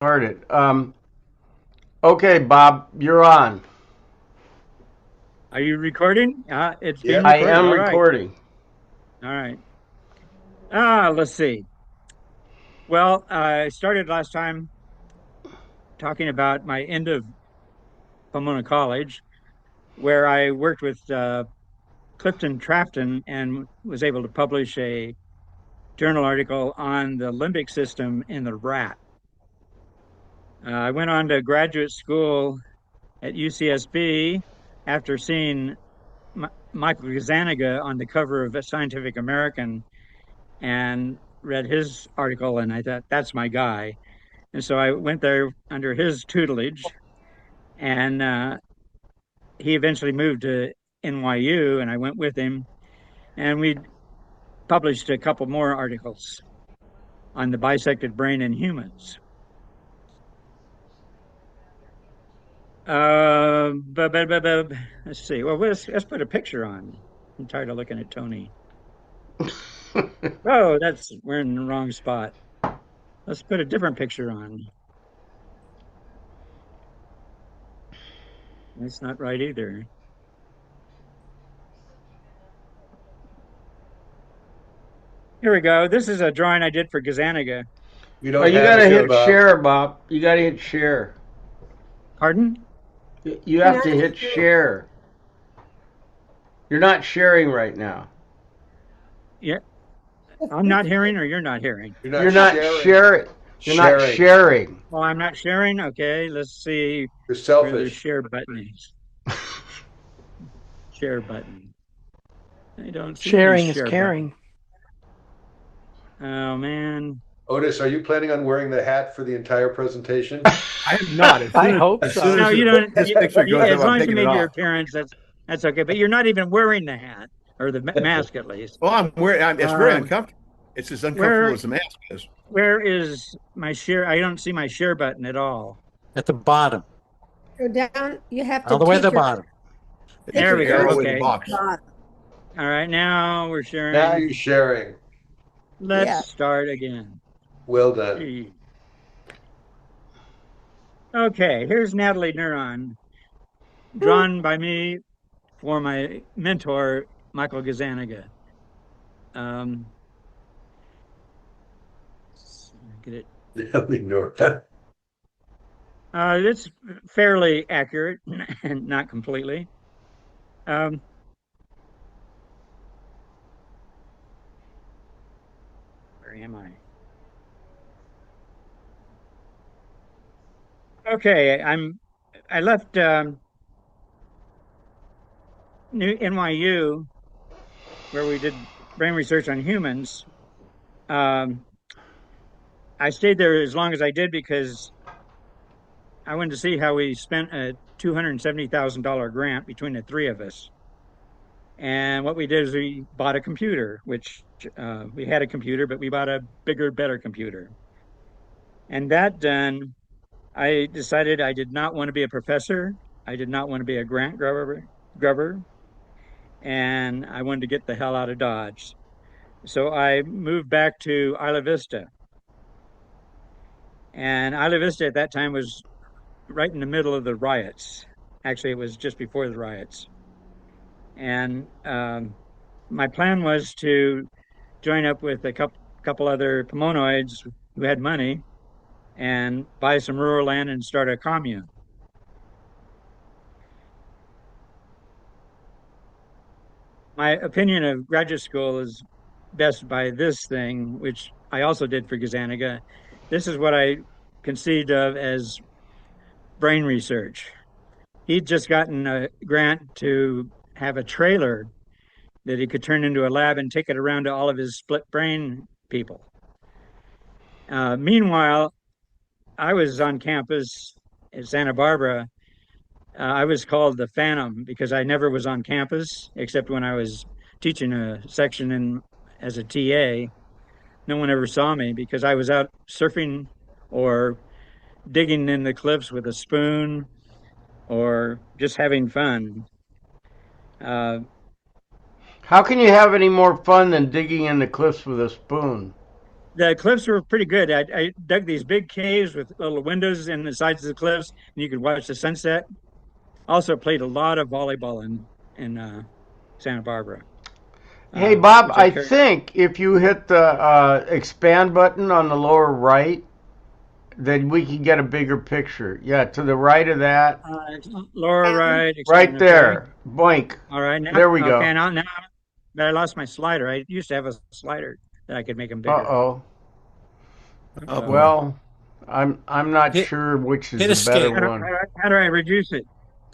Heard it. Okay, Bob, you're on. Are you recording? It's being Yep. I recorded. am All right. recording. All right. Let's see. Well, I started last time talking about my end of Pomona College, where I worked with Clifton Trafton and was able to publish a journal article on the limbic system in the rat. I went on to graduate school at UCSB after seeing Michael Gazzaniga on the cover of Scientific American and read his article, and I thought, that's my guy. And so I went there under his tutelage, and he eventually moved to NYU, and I went with him, and we published a couple more articles on the bisected brain in humans. Let's see. Well, let's put a picture on. I'm tired of looking at Tony. Oh, we're in the wrong spot. Let's put a different picture on. That's not right either. Here we go. This is a drawing I did for Gazzaniga. We Oh, don't you have gotta it here, hit Bob. share, Bob. You gotta hit share. Pardon? You have to hit share. You're not sharing right now. Yeah, I'm not hearing or you're not hearing. You're You're not not sharing. sharing. You're not Sharing. sharing. Well, I'm not sharing. Okay, let's see You're where the selfish. share button is. Share button. I don't see any Sharing is share button. caring. Oh man. Otis, are you planning on wearing the hat for the entire presentation? I am not. I hope As so. soon No, as you don't. this picture goes As up, I'm long as you taking it made your off. appearance, that's okay. But you're not even wearing the hat or the mask, at least. Well, I'm wearing. It's very Um, uncomfortable. It's as uncomfortable where as the mask is. where is my share? I don't see my share button at all. At the bottom, Go down. You have all to the way to take the your bottom. It's There an we go. arrow in the Okay. box. bottom. All right. Now we're Now sharing. you're sharing. Let's Yeah. start again. Well done. Gee. Okay. Here's Natalie Neuron, drawn by me for my mentor, Michael Gazzaniga. Um, get it. Ignore that. It's fairly accurate and not completely. Um, where am I? Okay, I left NYU where we did brain research on humans. Um, I stayed there as long as I did because I wanted to see how we spent a $270,000 grant between the three of us. And what we did is we bought a computer, which we had a computer, but we bought a bigger, better computer. And that done, I decided I did not want to be a professor. I did not want to be a grubber, and I wanted to get the hell out of Dodge. So I moved back to Isla Vista. And Isla Vista at that time was right in the middle of the riots. Actually, it was just before the riots. And my plan was to join up with a couple other Pomonoids who had money and buy some rural land and start a commune. My opinion of graduate school is best by this thing, which I also did for Gazzaniga. This is what I conceived of as brain research. He'd just gotten a grant to have a trailer that he could turn into a lab and take it around to all of his split brain people. Meanwhile, I was on campus at Santa Barbara. I was called the Phantom because I never was on campus except when I was teaching a section in as a TA. No one ever saw me because I was out surfing or digging in the cliffs with a spoon or just having fun. Uh, How can you have any more fun than digging in the cliffs with a spoon? the cliffs were pretty good. I dug these big caves with little windows in the sides of the cliffs, and you could watch the sunset. Also played a lot of volleyball in Santa Barbara, Hey, Bob, which I I carried. think if you hit the expand button on the lower right, then we can get a bigger picture. Yeah, to the right of that, Lower And right, right expand. Okay, there. Boink. all right. Now, There we okay, go. now that I lost my slider. I used to have a slider that I could make them Uh bigger. oh. Oh So boy. Well, I'm not Hit sure which is hit the better escape. one. how do I reduce it?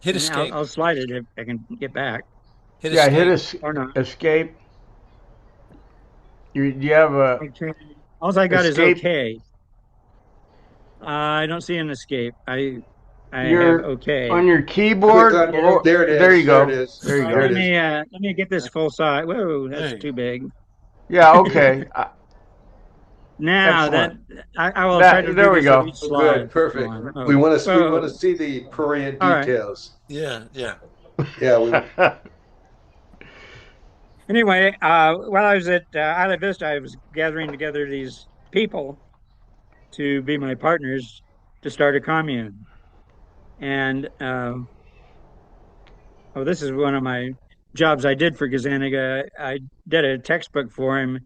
Hit And escape. I'll slide it if I can get back Hit Yeah, hit escape. or not. escape. You have a Okay. All I got is escape. okay. I don't see an escape. I have You're okay. on your Click keyboard. on your, there it There you is. There it go. is. There you All right, There go. it is. let me get this full size. Whoa, that's There you too go. big. Yeah. Okay. Now that Excellent. I will try to That do there we this with go. each Oh, slide. good. Hold Perfect. on. We Oh, want to whoa. see the prurient All right. details. Yeah, yeah. Yeah, we Anyway, while I was at Isla Vista, I was gathering together these people to be my partners to start a commune. And oh, this is one of my jobs I did for Gazzaniga. I did a textbook for him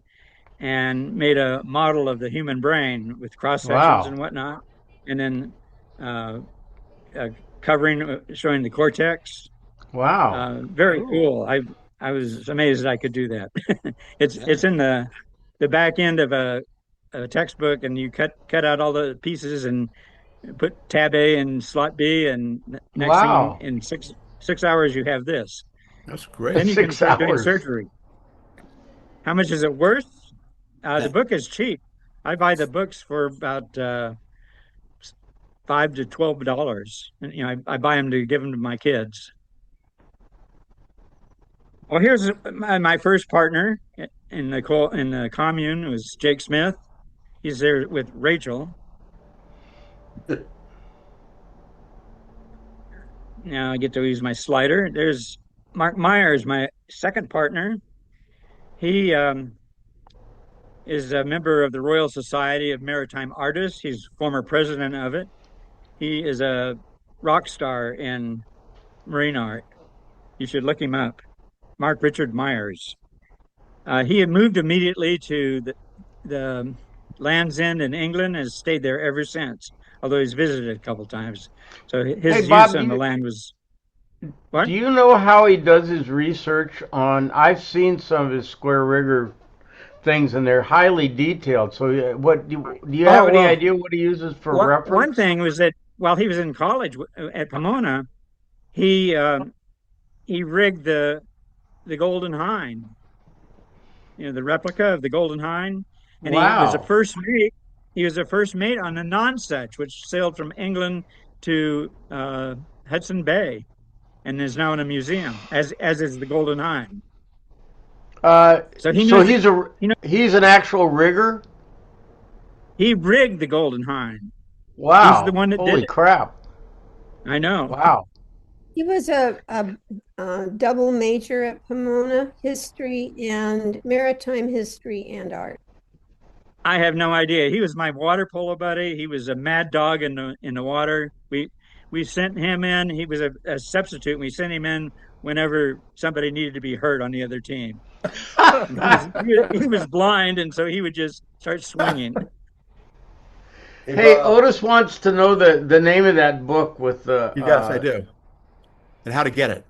and made a model of the human brain with cross sections Wow. and whatnot, and then uh, uh, covering showing the cortex. Wow. Very Cool. cool. I was amazed that I could do that. It's Yeah. in the back end of a textbook, and you cut out all the pieces and put tab A and slot B, and next thing Wow. in 6 hours you have this. That's great. Then you can Six start doing hours. surgery. How much is it worth? The Yeah. book is cheap. I buy the books for about $5 to $12. And, I buy them to give them to my kids. Well, here's my first partner in the commune. It was Jake Smith. He's there with Rachel. Now I get to use my slider. There's Mark Myers, my second partner. He is a member of the Royal Society of Maritime Artists. He's former president of it. He is a rock star in marine art. You should look him up. Mark Richard Myers. He had moved immediately to the Land's End in England and has stayed there ever since, although he's visited a couple times. So Hey, his use Bob, on the land was do what? you know how he does his research on? I've seen some of his square rigger things, and they're highly detailed. So, do you have Oh, any well, idea what he uses for one reference? thing was that while he was in college at Pomona, he he rigged the Golden Hind, the replica of the Golden Hind, and he was the Wow. first mate. He was the first mate on the Nonsuch, which sailed from England to Hudson Bay and is now in a museum, as is the Golden Hind. Uh, So he so knows it. You know, he's an actual rigger. he rigged the Golden Hind. He's the Wow. one that did Holy it. crap. I know. Wow. he was a double major at Pomona, history and maritime history and art. I have no idea. He was my water polo buddy. He was a mad dog in the water. We sent him in. He was a substitute. We sent him in whenever somebody needed to be hurt on the other team. And he was blind, and so he would just start swinging. Hey, Hey, Bob. Otis wants to know the name of that book with the Yes, I do. And how to get it.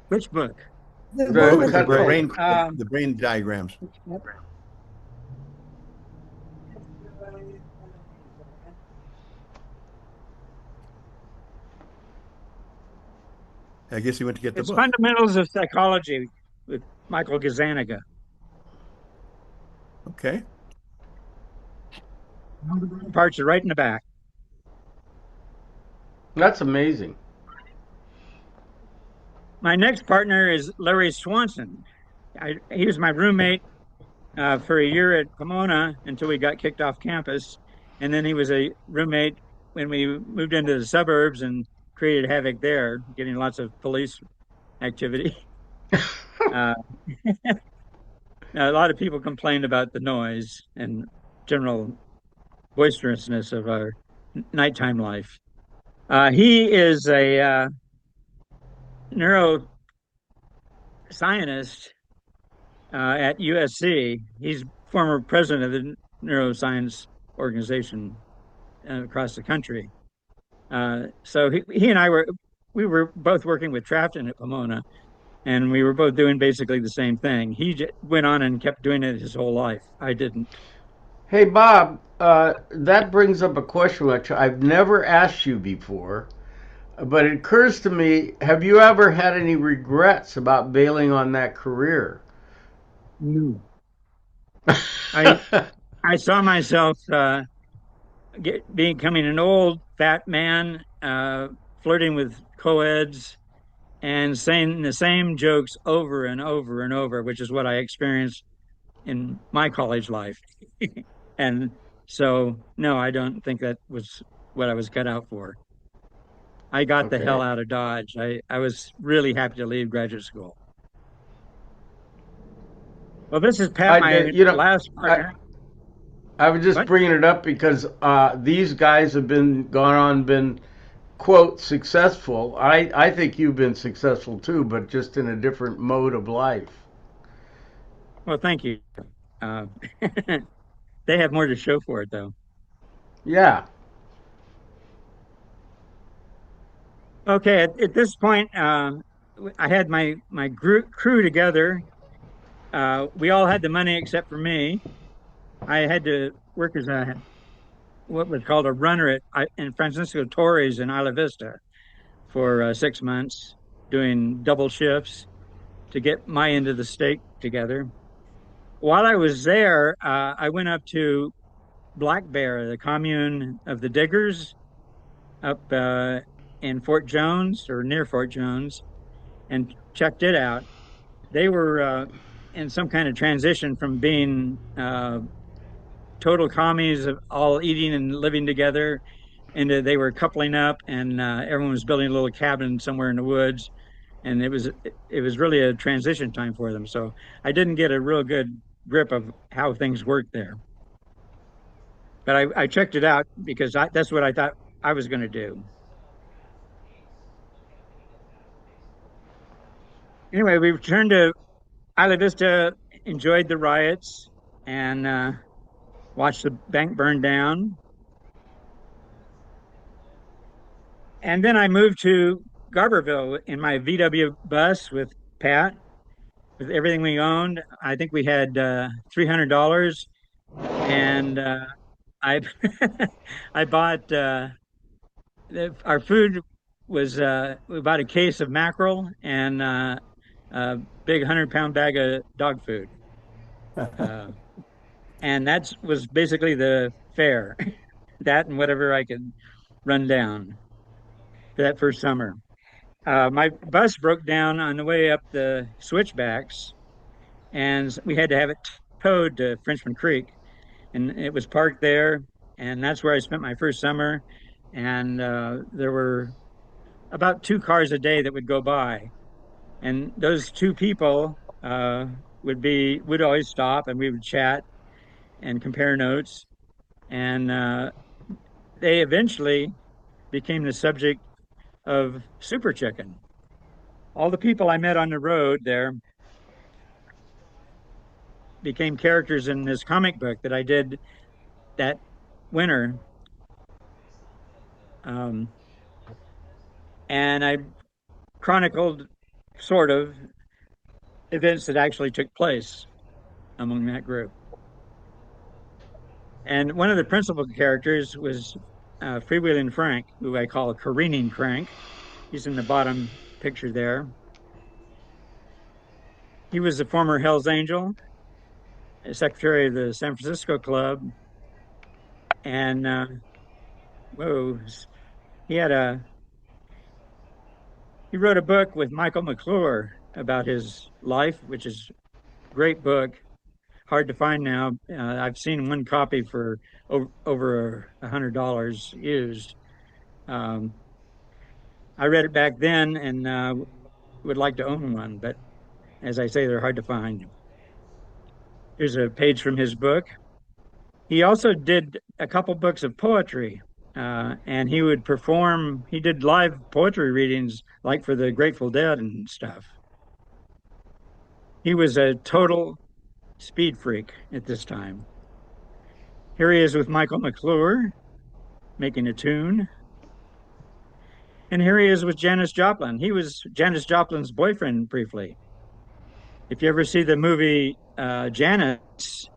Which book? The The one the book with with the the cut. boat. brain, Um, the brain diagrams. I guess he went to get the it's book. Fundamentals of Psychology with Michael Gazzaniga. Okay. Parts are right in the back. That's amazing. My next partner is Larry Swanson. He was my roommate for a year at Pomona until we got kicked off campus. And then he was a roommate when we moved into the suburbs and created havoc there, getting lots of police activity. Uh, a lot of people complained about the noise and general boisterousness of our nighttime life. He is a neuroscientist at USC. He's former president of the neuroscience organization across the country. So he and I were both working with Trafton at Pomona, and we were both doing basically the same thing. Went on and kept doing it his whole life. I didn't. Hey, Bob, that brings up a question which I've never asked you before, but it occurs to me, have you ever had any regrets about bailing on that career? No. I I saw myself becoming an old fat man, flirting with co-eds and saying the same jokes over and over and over, which is what I experienced in my college life. And so, no, I don't think that was what I was cut out for. I got the hell Okay. out of Dodge. I was really happy to leave graduate school. Well, this is Pat, my You know, last I, partner. I was just What? bringing it up because these guys have been quote successful. I think you've been successful too, but just in a different mode of life. Well, thank you. Uh, they have more to show for it, though. Yeah. Okay, at this point, I had my crew together. We all had the money except for me. I had to work as a what was called a runner in Francisco Torres in Isla Vista for 6 months, doing double shifts to get my end of the steak together. While I was there, I went up to Black Bear, the commune of the Diggers, up in Fort Jones or near Fort Jones, and checked it out. They were in some kind of transition from being total commies of all eating and living together into they were coupling up and everyone was building a little cabin somewhere in the woods, and it was really a transition time for them. So I didn't get a real good grip of how things worked there, but I checked it out because that's what I thought I was going to do. Anyway, we returned to Isla Vista, enjoyed the riots, and watched the bank burn down. And then I moved to Garberville in my VW bus with Pat, with everything we owned. I think we had $300, and I I bought our food was we bought a case of mackerel and a big 100-pound bag of dog food, uh, and that was basically the fare. That and whatever I could run down for that first summer. My bus broke down on the way up the switchbacks, and we had to have it towed to Frenchman Creek, and it was parked there, and that's where I spent my first summer. And there were about two cars a day that would go by, and those two people would always stop, and we would chat and compare notes, and they eventually became the subject of Super Chicken. All the people I met on the road there became characters in this comic book that I did that winter. Um, and I chronicled sort of events that actually took place among that group. And one of the principal characters was Freewheeling Frank, who I call Careening Frank. He's in the bottom picture there. He was a former Hells Angel, a secretary of the San Francisco Club, and whoa, he had a he wrote a book with Michael McClure about his life, which is a great book, hard to find now. I've seen one copy for over $100 used. Um, I read it back then and would like to own one, but as I say, they're hard to find. Here's a page from his book. He also did a couple books of poetry, and he would perform. He did live poetry readings, like for the Grateful Dead and stuff. He was a total speed freak at this time. Here he is with Michael McClure making a tune. And here he is with Janis Joplin. He was Janis Joplin's boyfriend briefly. If you ever see the movie Janis,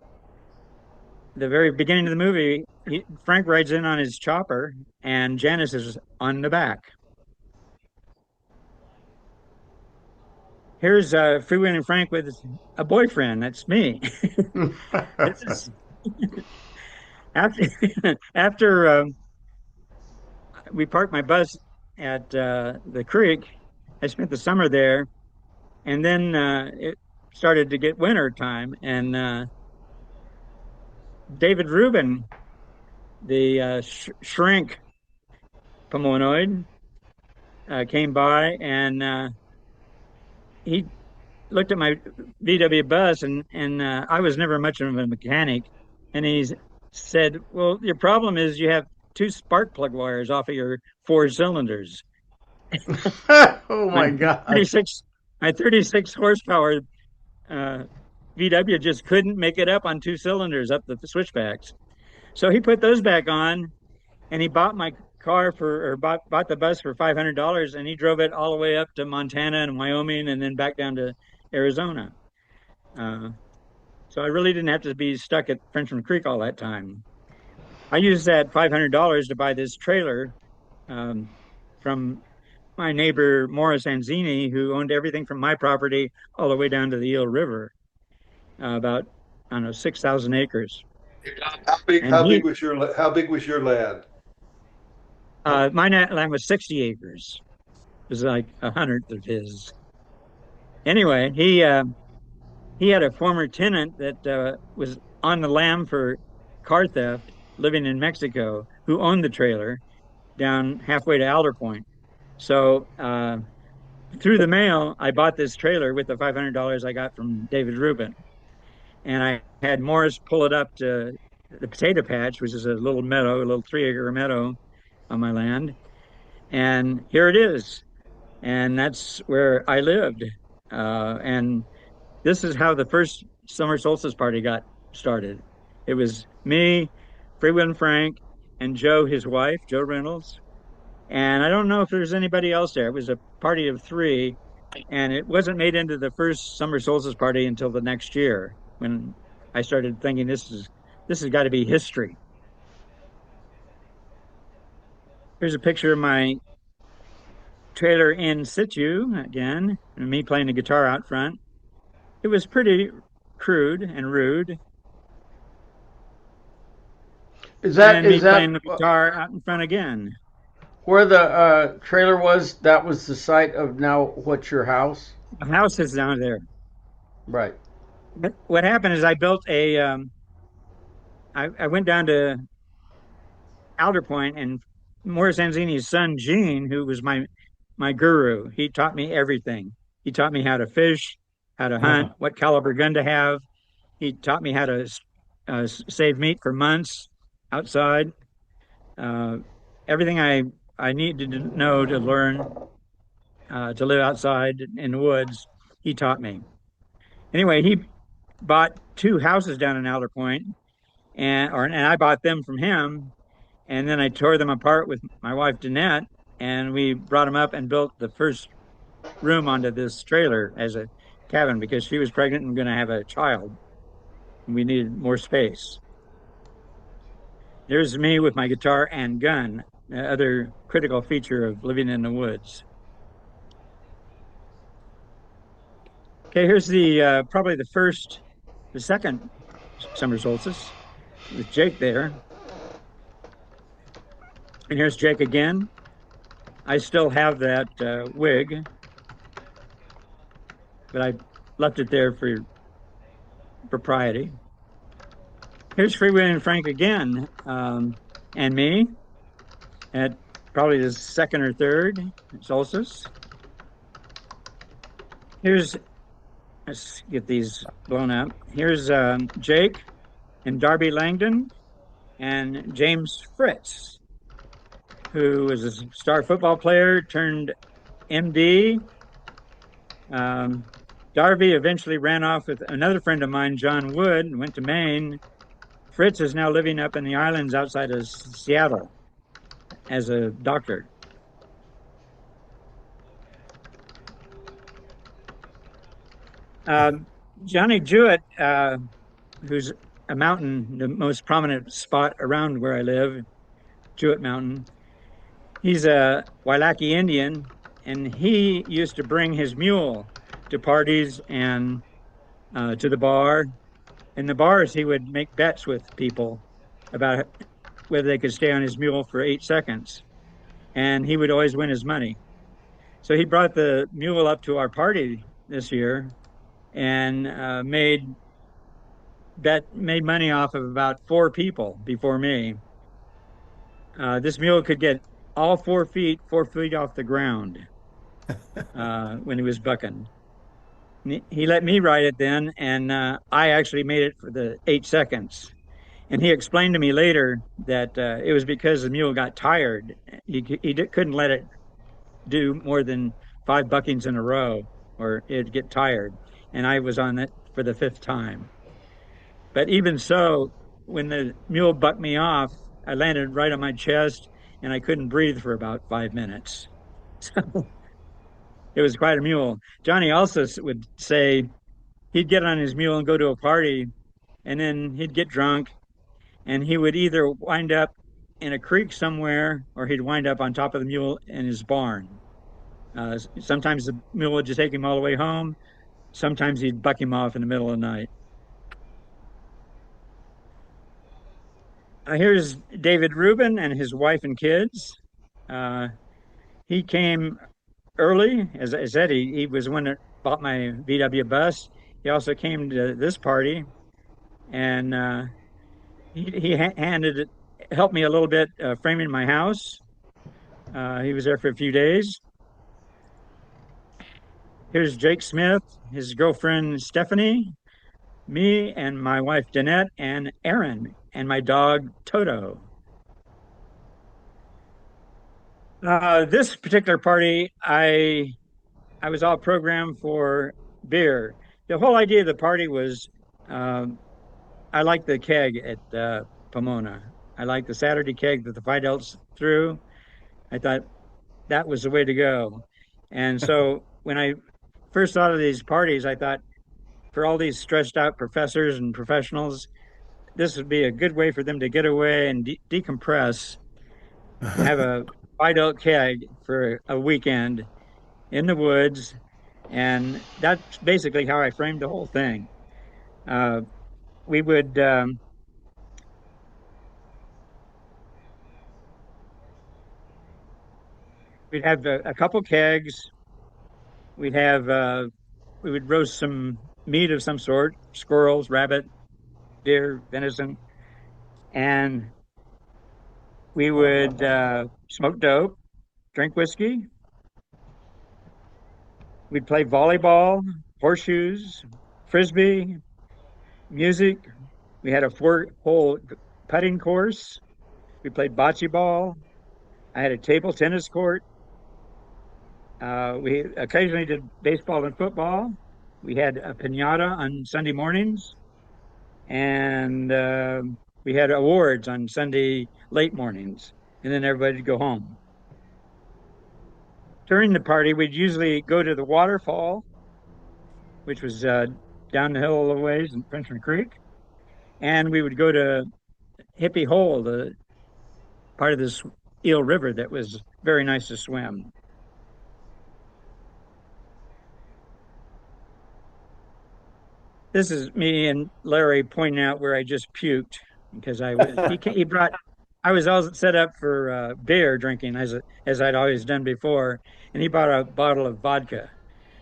the very beginning of the movie, Frank rides in on his chopper and Janis is on the back. Here's Freewheeling Frank with a boyfriend. That's me. This is after after we parked my bus at the creek. I spent the summer there, and then it started to get winter time, and David Rubin, the shrink pomonoid, came by, and he looked at my VW bus, and I was never much of a mechanic, and he said, "Well, your problem is you have two spark plug wires off of your four cylinders." Oh My my God. 36, my 36 horsepower uh, VW just couldn't make it up on two cylinders up the switchbacks. So he put those back on, and he bought my car for, or bought the bus for $500, and he drove it all the way up to Montana and Wyoming, and then back down to Arizona. Uh, so I really didn't have to be stuck at Frenchman Creek all that time. I used that $500 to buy this trailer um, from my neighbor Morris Anzini, who owned everything from my property all the way down to the Eel River, about I don't know 6,000 acres. How big? And he, How big was your land? my land was 60 acres. It was like a hundredth of his. Anyway, he had a former tenant that was on the lam for car theft, living in Mexico, who owned the trailer down halfway to Alder Point. So through the mail, I bought this trailer with the $500 I got from David Rubin, and I had Morris pull it up to the potato patch, which is a little meadow, a little 3 acre meadow on my land, and here it is, and that's where I lived, and this is how the first summer solstice party got started. It was me, Freewin Frank, and Joe, his wife, Joe Reynolds. And I don't know if there's anybody else there. It was a party of three, and it wasn't made into the first summer solstice party until the next year when I started thinking this has got to be history. Here's a picture of my trailer in situ again, and me playing the guitar out front. It was pretty crude and rude, Is and that then me is playing that the guitar out in front again. where the trailer was? That was the site of now what's your house? The house is down there. Right. But what happened is I built I went down to Alder Point, and Morris Anzini's son Gene, who was my guru, he taught me everything. He taught me how to fish, how to hunt, what caliber gun to have. He taught me how to save meat for months outside. Uh, Everything I needed to know to learn to live outside in the woods, he taught me. Anyway, he bought two houses down in Alder Point, and I bought them from him, and then I tore them apart with my wife Danette, and we brought them up and built the first room onto this trailer as a cabin because she was pregnant and going to have a child. We needed more space. There's me with my guitar and gun, the other critical feature of living in the woods. Okay, here's the probably the second summer solstice with Jake there. And here's Jake again. I still have that wig, but I left it there for propriety. Here's Freeway and Frank again, and me at probably the second or third solstice. Here's Let's get these blown up. Here's Jake and Darby Langdon and James Fritz, who was a star football player turned MD. Um, Darby eventually ran off with another friend of mine, John Wood, and went to Maine. Fritz is now living up in the islands outside of Seattle as a doctor. Um, Johnny Jewett, who's a mountain, the most prominent spot around where I live, Jewett Mountain. He's a Wailaki Indian, and he used to bring his mule to parties and to the bar. In the bars, he would make bets with people about whether they could stay on his mule for 8 seconds, and he would always win his money. So he brought the mule up to our party this year and made money off of about 4 people before me. This mule could get all 4 feet off the ground when he was bucking. He let me ride it then, and I actually made it for the 8 seconds. And he explained to me later that it was because the mule got tired. Couldn't let it do more than 5 buckings in a row, or it'd get tired. And I was on it for the fifth time. But even so, when the mule bucked me off, I landed right on my chest and I couldn't breathe for about 5 minutes. So it was quite a mule. Johnny also would say he'd get on his mule and go to a party, and then he'd get drunk and he would either wind up in a creek somewhere or he'd wind up on top of the mule in his barn. Sometimes the mule would just take him all the way home. Sometimes he'd buck him off in the middle of the night. Here's David Rubin and his wife and kids. Uh, he came early. As I said, he was the one that bought my VW bus. He also came to this party, and he helped me a little bit framing my house. He was there for a few days. Here's Jake Smith, his girlfriend Stephanie, me and my wife Danette, and Aaron, and my dog Toto. This particular party, I was all programmed for beer. The whole idea of the party was um, I like the keg at Pomona. I like the Saturday keg that the Fidels threw. I thought that was the way to go. And so when I first thought of these parties, I thought for all these stretched out professors and professionals, this would be a good way for them to get away and decompress and have a Fidel keg for a weekend in the woods. And that's basically how I framed the whole thing. Uh, we would we'd have a couple kegs. We'd have we would roast some meat of some sort, squirrels, rabbit, deer, venison, and we would smoke dope, drink whiskey. We'd play volleyball, horseshoes, frisbee, music. We had a 4-hole putting course. We played bocce ball. I had a table tennis court. We occasionally did baseball and football. We had a pinata on Sunday mornings, and we had awards on Sunday late mornings, and then everybody would go home. During the party, we'd usually go to the waterfall, which was down the hill a little ways in Frenchman Creek, and we would go to Hippie Hole, the part of this Eel River that was very nice to swim. This is me and Larry pointing out where I just puked because he brought I was all set up for beer drinking as I'd always done before, and he bought a bottle of vodka,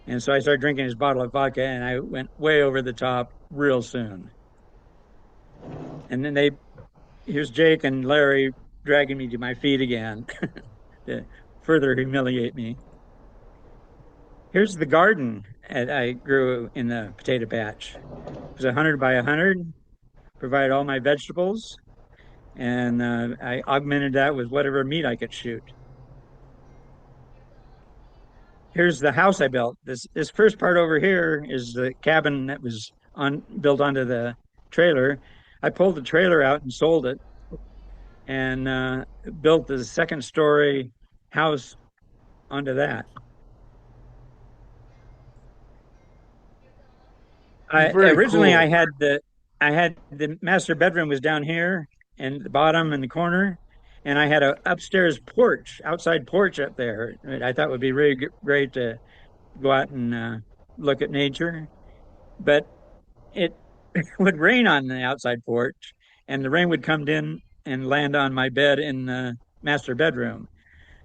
and so I started drinking his bottle of vodka, and I went way over the top real soon. And then here's Jake and Larry dragging me to my feet again to further humiliate me. Here's the garden that I grew in the potato patch. It was 100 by 100, provided all my vegetables, and I augmented that with whatever meat I could shoot. Here's the house I built. This first part over here is the cabin that was on built onto the trailer. I pulled the trailer out and sold it, and built the second story house onto that. I Very originally cool. I had the master bedroom was down here in the bottom in the corner, and I had a upstairs porch, outside porch up there. I thought would be really great to go out and look at nature, but it would rain on the outside porch, and the rain would come in and land on my bed in the master bedroom.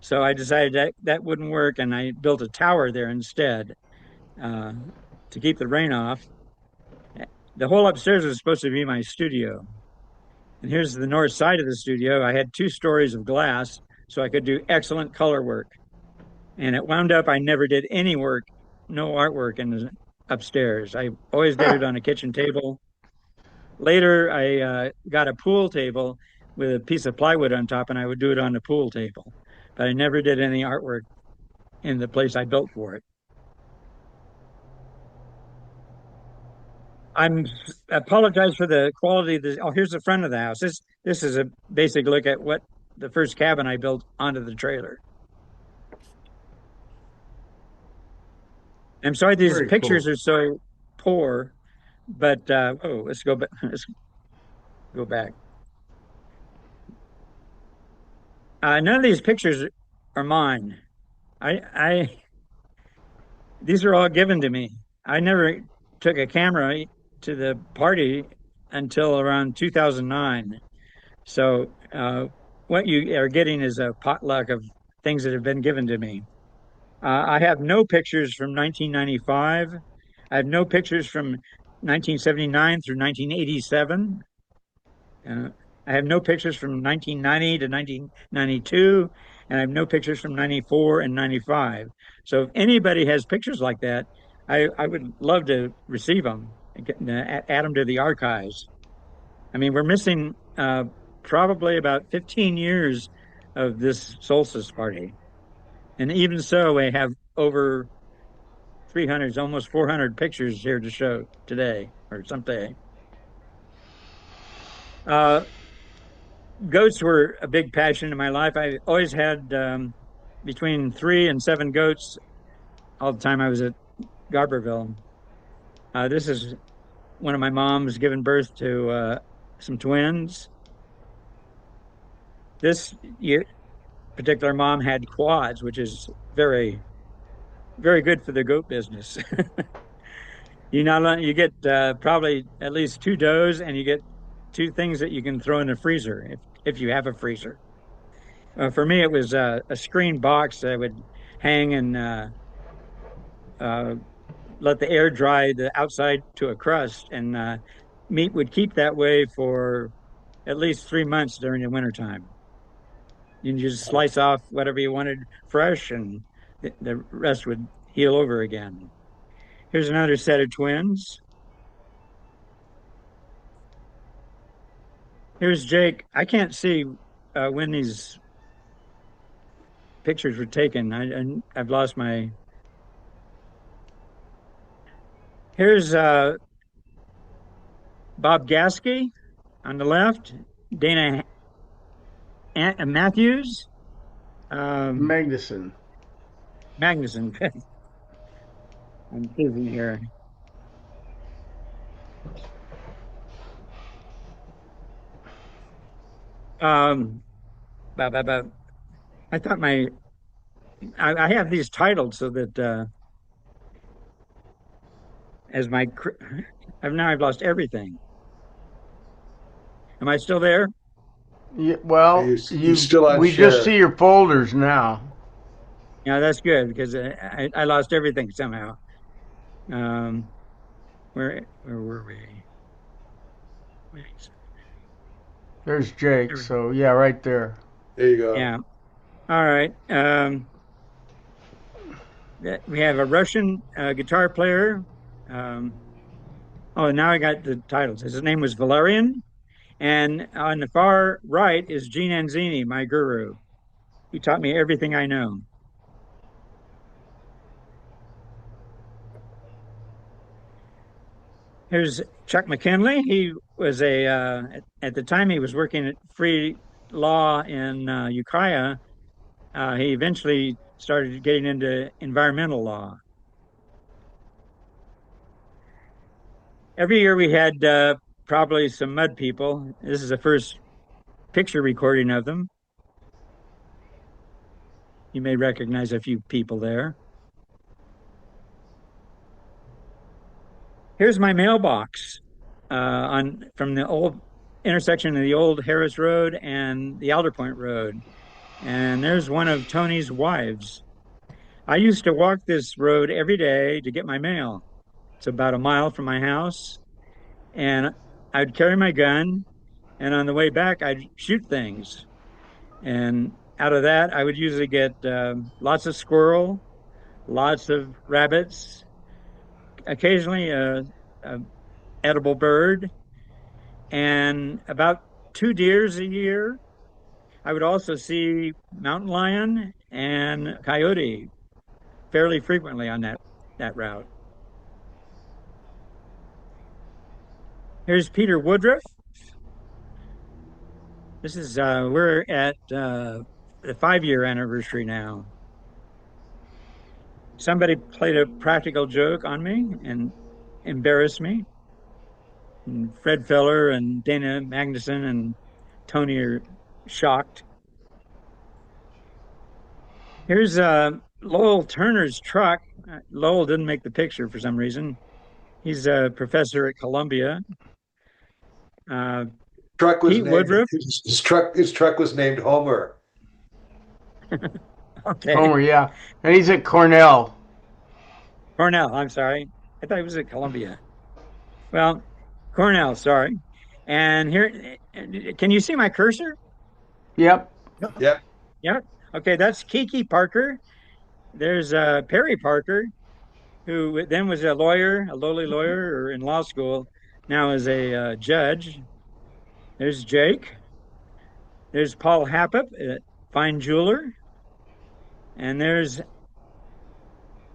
So I decided that that wouldn't work, and I built a tower there instead uh, to keep the rain off. The whole upstairs was supposed to be my studio. And here's the north side of the studio. I had 2 stories of glass, so I could do excellent color work. And it wound up I never did any work, no artwork in the upstairs. I always did it on a kitchen table. Later, I got a pool table with a piece of plywood on top, and I would do it on the pool table. But I never did any artwork in the place I built for it. I'm apologize for the quality of this. Oh, here's the front of the house. This is a basic look at what the first cabin I built onto the trailer. I'm sorry these Very cool. pictures are so poor, but oh, let's go back. Let's go back. None of these pictures are mine. I these are all given to me. I never took a camera to the party until around 2009. So what you are getting is a potluck of things that have been given to me. I have no pictures from 1995. I have no pictures from 1979 through 1987. Uh, I have no pictures from 1990 to 1992, and I have no pictures from 94 and 95. So if anybody has pictures like that, I would love to receive them and add them to the archives. I mean, we're missing probably about 15 years of this solstice party. And even so, we have over 300, almost 400 pictures here to show today or someday. Uh, Goats were a big passion in my life. I always had between 3 and 7 goats all the time I was at Garberville. This is one of my moms giving birth to some twins. This particular mom had quads, which is very, very good for the goat business. You get probably at least 2 does, and you get 2 things that you can throw in the freezer if you have a freezer. For me, it was a screen box that I would hang and uh, let the air dry the outside to a crust, and meat would keep that way for at least 3 months during the wintertime. You can just slice off whatever you wanted fresh, and the rest would heal over again. Here's another set of twins. Here's Jake. I can't see when these pictures were taken. I've lost my. Here's Bob Gasky on the left, Dana Matthews, um, Magnuson. Magnuson. I'm choosing here. Um, but I thought I have these titled so that as my I've lost everything. Am I still there? Yeah, well, You still on we just see share? your folders now. Yeah, that's good because I lost everything somehow. Um, where were we? Wait, There's Jake. there we- So yeah, right there. There you go. yeah. All right. We have a Russian guitar player. Um, oh, now I got the titles. His name was Valerian. And on the far right is Gene Anzini, my guru. He taught me everything I know. Here's Chuck McKinley. He was at the time he was working at Free Law in Ukiah. He eventually started getting into environmental law. Every year we had probably some mud people. This is the first picture recording of them. You may recognize a few people there. Here's my mailbox on from the old intersection of the old Harris Road and the Alder Point Road. And there's one of Tony's wives. I used to walk this road every day to get my mail. It's about a mile from my house. And I'd carry my gun, and on the way back, I'd shoot things. And out of that, I would usually get lots of squirrel, lots of rabbits, occasionally a edible bird, and about 2 deers a year. I would also see mountain lion and coyote fairly frequently on that route. Here's Peter Woodruff. This is we're at the 5 year anniversary now. Somebody played a practical joke on me and embarrassed me. And Fred Feller and Dana Magnuson and Tony are shocked. Here's Lowell Turner's truck. Lowell didn't make the picture for some reason. He's a professor at Columbia. Truck was Pete named Woodruff. his truck was named Homer. Okay. Homer, yeah. And he's at Cornell. Cornell, I'm sorry. I thought he was at Columbia. Well, Cornell, sorry. And here, can you see my cursor? Yep. Yep. Yep. Okay, that's Kiki Parker. There's Perry Parker, who then was a lawyer, a lowly lawyer, or in law school, now is a judge. There's Jake. There's Paul Happap, a fine jeweler. And there's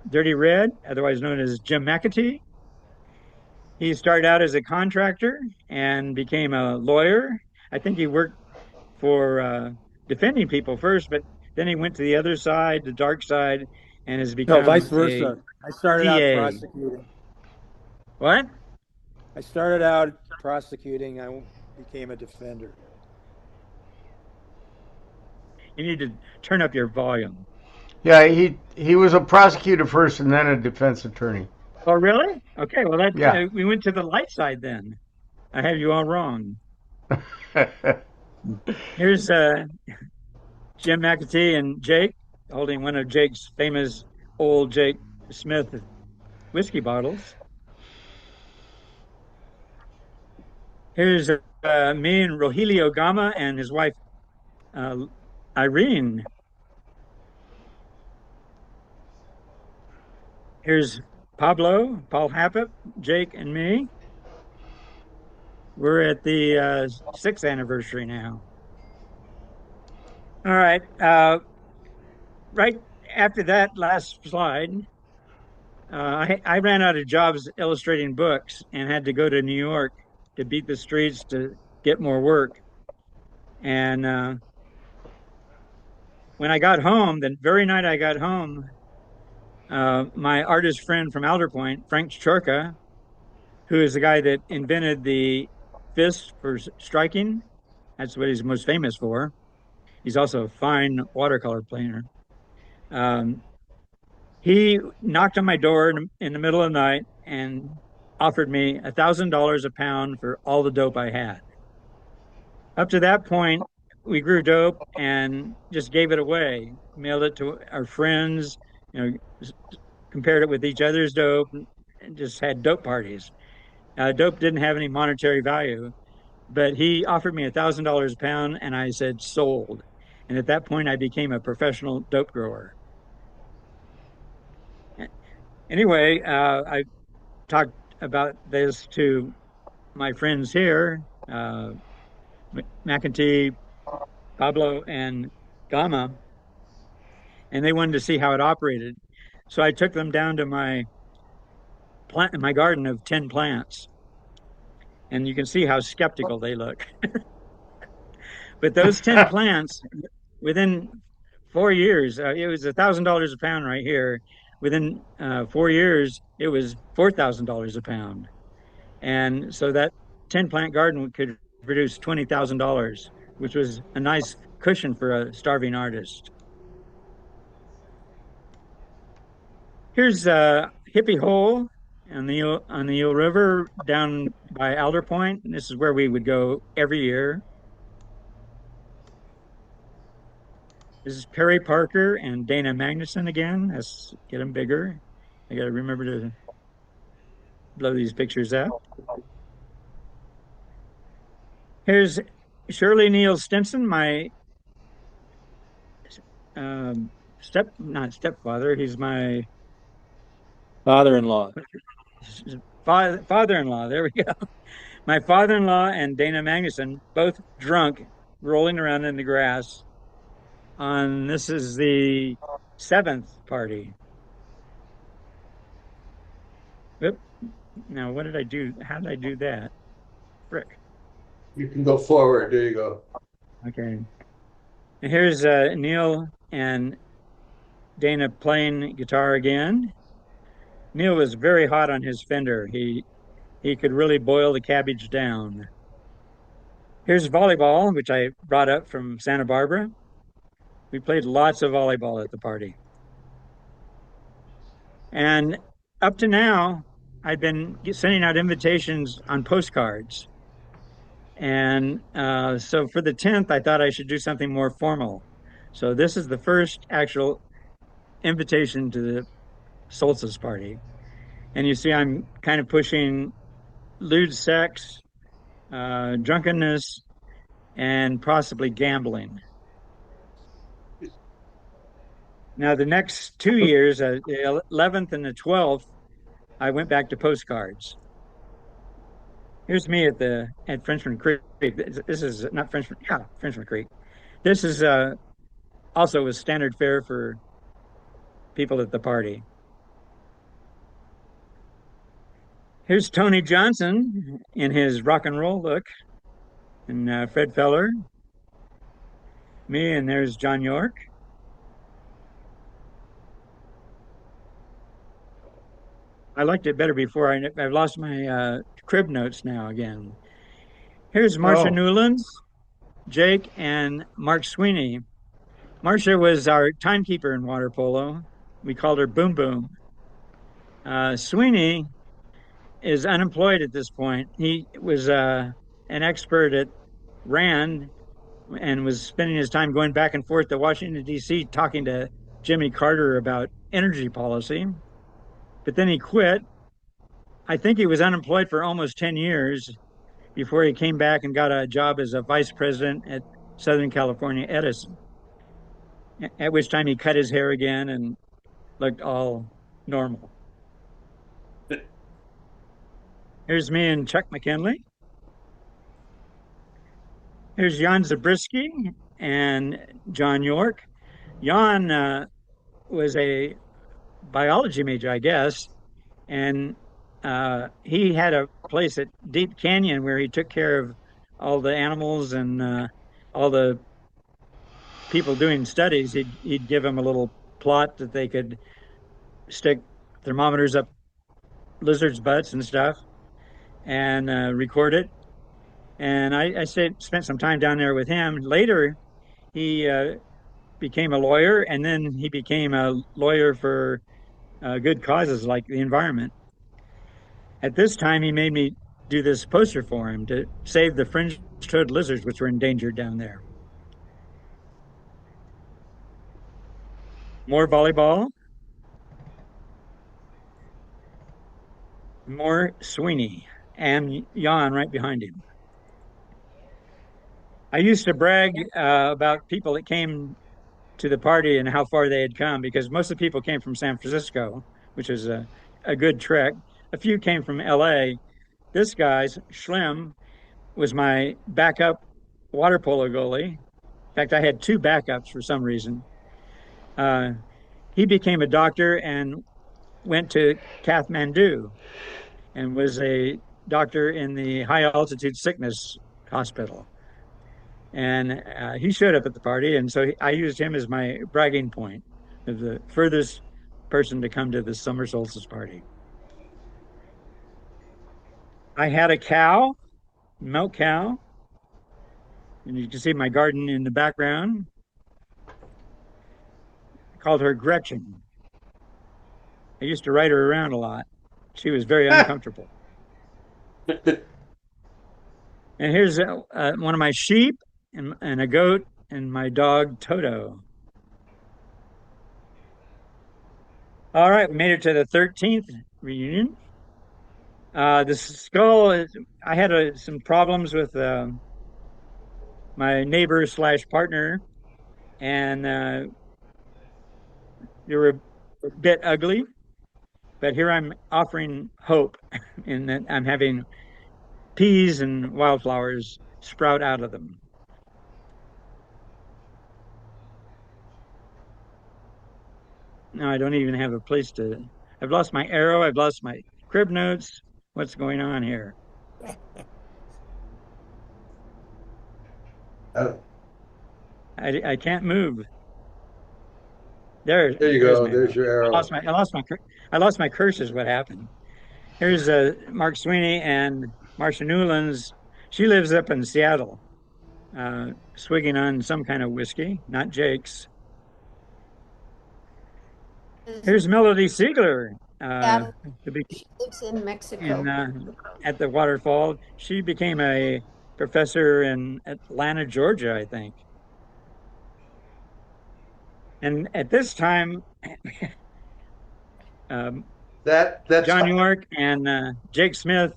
Dirty Red, otherwise known as Jim McAtee. He started out as a contractor and became a lawyer. I think he worked for defending people first, but then he went to the other side, the dark side, and has No, become vice a versa. I started out DA. prosecuting. What? I started out prosecuting. I became a defender. You need to turn up your volume. Yeah, he was a prosecutor first and then a defense attorney. Oh, really? Okay, well, that Yeah. we went to the light side then. I have you all wrong. Here's Jim McAtee and Jake holding one of Jake's famous old Jake Smith whiskey bottles. Here's me and Rogelio Gama and his wife Irene. Here's Paul Happap, Jake, and me. We're at the 6th anniversary now. All right. Right after that last slide, I ran out of jobs illustrating books and had to go to New York to beat the streets to get more work. And when I got home, the very night I got home, my artist friend from Alder Point, Frank Chorka, who is the guy that invented the fist for striking, that's what he's most famous for. He's also a fine watercolor painter. He knocked on my door in the middle of the night and offered me $1,000 a pound for all the dope I had. Up to that point, we grew dope and just gave it away, mailed it to our friends, you know, compared it with each other's dope, and just had dope parties. Dope didn't have any monetary value, but he offered me $1,000 a pound, and I said sold. And at that point, I became a professional dope grower. Anyway, I talked about this to my friends here, McEntee, Pablo, and Gama, and they wanted to see how it operated. So I took them down to my garden of 10 plants, and you can see how skeptical they look. But those 10 plants, within 4 years, it was $1,000 a pound right here. Within 4 years, it was $4,000 a pound. And so that 10 plant garden could produce $20,000, which was a nice cushion for a starving artist. Here's Hippie Hole on the Eel River down by Alder Point. And this is where we would go every year. This is Perry Parker and Dana Magnuson again. Let's get them bigger. I got to remember to blow these pictures up. Here's Shirley Neal Stimson, my not stepfather. He's my Father-in-law. father-in-law. There we go. My father-in-law and Dana Magnuson, both drunk, rolling around in the grass. On this is the seventh party. Oop. Now, what did I do? How did I do that? Frick. You can go forward. There you go. Okay. And here's Neil and Dana playing guitar again. Neil was very hot on his Fender. He could really boil the cabbage down. Here's volleyball, which I brought up from Santa Barbara. We played lots of volleyball at the party. And up to now, I've been sending out invitations on postcards. And so for the 10th, I thought I should do something more formal. So this is the first actual invitation to the solstice party. And you see, I'm kind of pushing lewd sex, drunkenness, and possibly gambling. Now, the next 2 years, the 11th and the 12th, I went back to postcards. Here's me at Frenchman Creek. This is not Frenchman, yeah, Frenchman Creek. This is also a standard fare for people at the party. Here's Tony Johnson in his rock and roll look, and Fred Feller, me, and there's John York. I liked it better before. I've lost my crib notes now again. Here's Marcia Newlands, Jake, and Mark Sweeney. Marcia was our timekeeper in water polo. We called her Boom Boom. Sweeney is unemployed at this point. He was an expert at RAND and was spending his time going back and forth to Washington, D.C., talking to Jimmy Carter about energy policy. But then he quit. I think he was unemployed for almost 10 years before he came back and got a job as a vice president at Southern California Edison, at which time he cut his hair again and looked all normal. Here's me and Chuck McKinley. Here's Jan Zabriskie and John York. Jan was a biology major, I guess, and he had a place at Deep Canyon where he took care of all the animals and all the people doing studies. He'd give them a little plot that they could stick thermometers up lizards' butts and stuff and record it. And I spent some time down there with him. Later, he became a lawyer, and then he became a lawyer for good causes like the environment. At this time, he made me do this poster for him to save the fringed-toed lizards, which were endangered down there. More volleyball. More Sweeney and Jan right behind him. I used to brag about people that came to the party and how far they had come because most of the people came from San Francisco, which is a good trek. A few came from LA. This guy's Schlem was my backup water polo goalie. In fact, I had two backups for some reason. Uh, he became a doctor and went to Kathmandu and was a doctor in the high altitude sickness hospital. And he showed up at the party, and so I used him as my bragging point of the furthest person to come to the summer solstice party. I had a cow, milk cow, and you can see my garden in the background. I called her Gretchen. I used to ride her around a lot. She was very uncomfortable. And here's one of my sheep and a goat and my dog Toto. All right, we made it to the 13th reunion. The skull is, I had some problems with my neighbor slash partner, and they were a bit ugly. But here I'm offering hope in that I'm having peas and wildflowers sprout out of them. Now I don't even have a place to. I've lost my arrow. I've lost my crib notes. What's going on here? Oh, I can't move. there you There's go. my arrow. There's your arrow. I lost my curse is what happened. Here's Mark Sweeney and Marcia Newlands. She lives up in Seattle, swigging on some kind of whiskey, not Jake's. Here's Melody Siegler, She lives in Mexico. at the waterfall. She became a professor in Atlanta, Georgia, I think. And at this time, That's John York and Jake Smith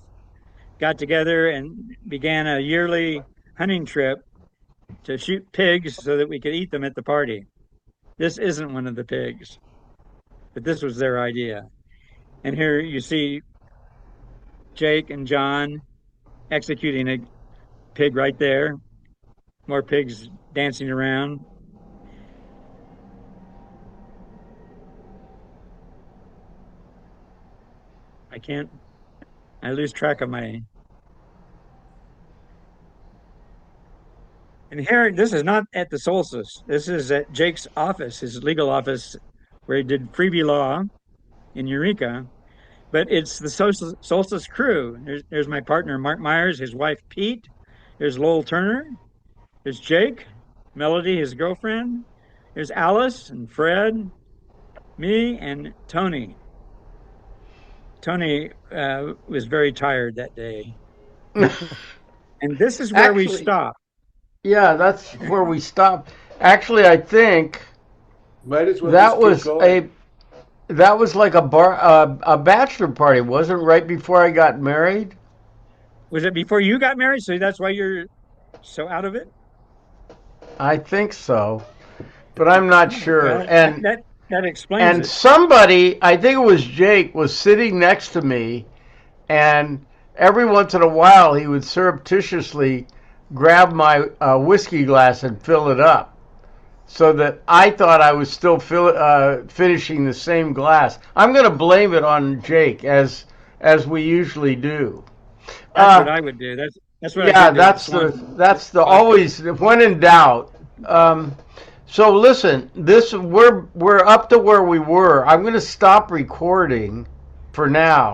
got together and began a yearly hunting trip to shoot pigs so that we could eat them at the party. This isn't one of the pigs, but this was their idea. And here you see Jake and John executing a pig right there. More pigs dancing around. I lose track of my. And here, this is not at the solstice. This is at Jake's office, his legal office, where he did freebie law in Eureka. But it's the solstice crew. There's my partner, Mark Myers, his wife, Pete. There's Lowell Turner. There's Jake, Melody, his girlfriend. There's Alice and Fred, me, and Tony. Tony was very tired that day. And this is where we stop. Yeah, that's where we stopped. Actually, I think might as well that just was keep going. that was like a bachelor party, wasn't it? Right before I got married. Was it before you got married? So that's why you're so out of it? I think so, but I'm not sure. Well, And that explains it. somebody, I think it was Jake, was sitting next to me, and every once in a while he would surreptitiously grab my whiskey glass and fill it up, so that I thought I was still finishing the same glass. I'm going to blame it on Jake, as we usually do. That's what I would do. That's what Yeah, I did. that's the always when in doubt. So listen, we're up to where we were. I'm going to stop recording for now.